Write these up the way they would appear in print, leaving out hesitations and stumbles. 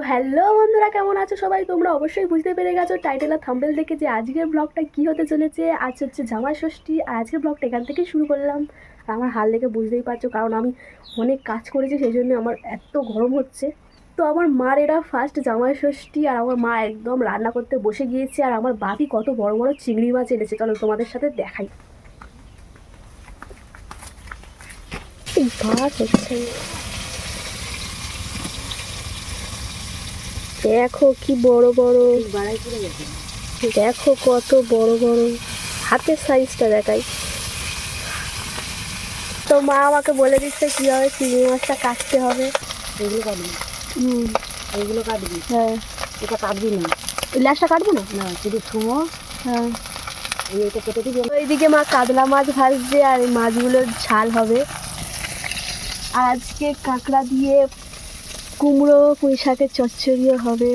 Hello বন্ধুরা, কেমন আছো সবাই? তোমরা অবশ্যই বুঝতে পেরে গেছো টাইটেল আর থাম্বনেল দেখে যে আজকের ব্লগটা কী হতে চলেছে। আজ হচ্ছে জামাই ষষ্ঠী, আর আজকের ব্লগটা এখান থেকেই শুরু করলাম। আর আমার হাল দেখে বুঝতেই পারছো, কারণ আমি অনেক কাজ করেছি, সেই জন্য আমার এত গরম হচ্ছে। তো আমার মার এটা ফার্স্ট জামাই ষষ্ঠী, আর আমার মা একদম রান্না করতে বসে গিয়েছে। আর আমার বাপি কত বড় বড় চিংড়ি মাছ এনেছে, চলো তোমাদের সাথে দেখাই। ভাত হচ্ছে, দেখো কি বড় বড়, দেখো কত বড় বড়, হাতের সাইজটা দেখাই। তো মা আমাকে বলে দিচ্ছে কীভাবে চিংড়ি মাছটা কাটতে হবে। এগুলো কাটবি, এইগুলো কাটবি। হ্যাঁ, এটা কাটবি না, ওই লাশটা কাটবো না। না শুধু ঠুঙো। হ্যাঁ, এইটা কেটে দিবি। ওইদিকে মা কাতলা মাছ ভাজছে, আর এই মাছগুলোর ঝাল হবে। আর আজকে কাঁকড়া দিয়ে কুমড়ো পুঁই শাকের চচ্চড়িও হবে।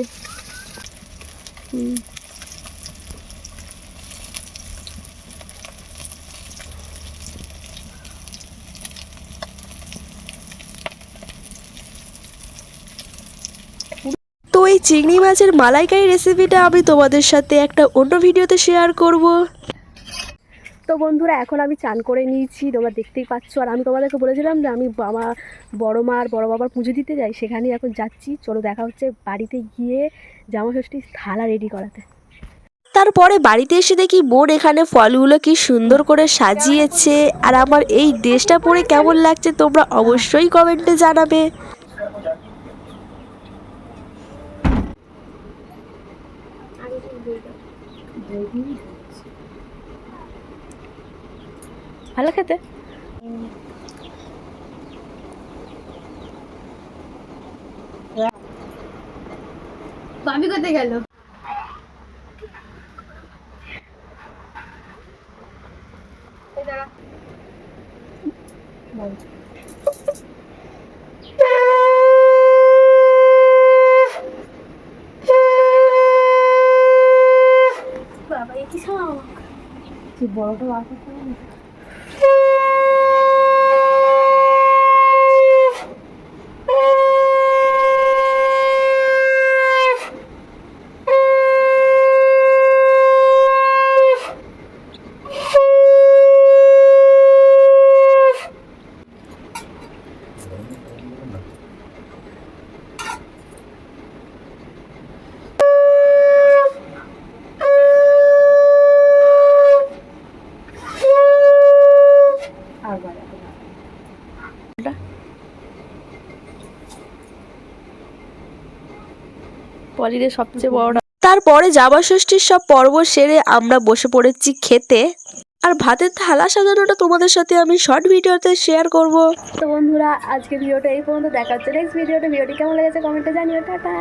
তো এই চিংড়ি মাছের মালাইকারি রেসিপিটা আমি তোমাদের সাথে একটা অন্য ভিডিওতে শেয়ার করব। তো বন্ধুরা, এখন আমি চান করে নিয়েছি, তোমরা দেখতেই পাচ্ছ। আর আমি তোমাদেরকে বলেছিলাম যে আমি আমার বড় মা আর বড় বাবার পুজো দিতে যাই, সেখানেই এখন যাচ্ছি। চলো দেখা হচ্ছে বাড়িতে গিয়ে জামা ষষ্ঠীর থালা রেডি করাতে। তারপরে বাড়িতে এসে দেখি বোন এখানে ফলগুলো কি সুন্দর করে সাজিয়েছে। আর আমার এই ড্রেসটা পরে কেমন লাগছে তোমরা অবশ্যই কমেন্টে জানাবে। ভালো খেতে। বাবি কোথায় গেল? বাবা কি খাওয়া? তুই বড়টা বার করতে হবে না? পলিরের সবচেয়ে বড়টা। তারপরে জামা ষষ্ঠীর সব পর্ব সেরে আমরা বসে পড়েছি খেতে। আর ভাতের থালা সাজানোটা তোমাদের সাথে আমি শর্ট ভিডিওতে শেয়ার করব। তো বন্ধুরা, আজকে ভিডিওটা এই পর্যন্ত। দেখা হচ্ছে নেক্সট ভিডিওটি কেমন লেগেছে কমেন্টে জানিও। টাটা।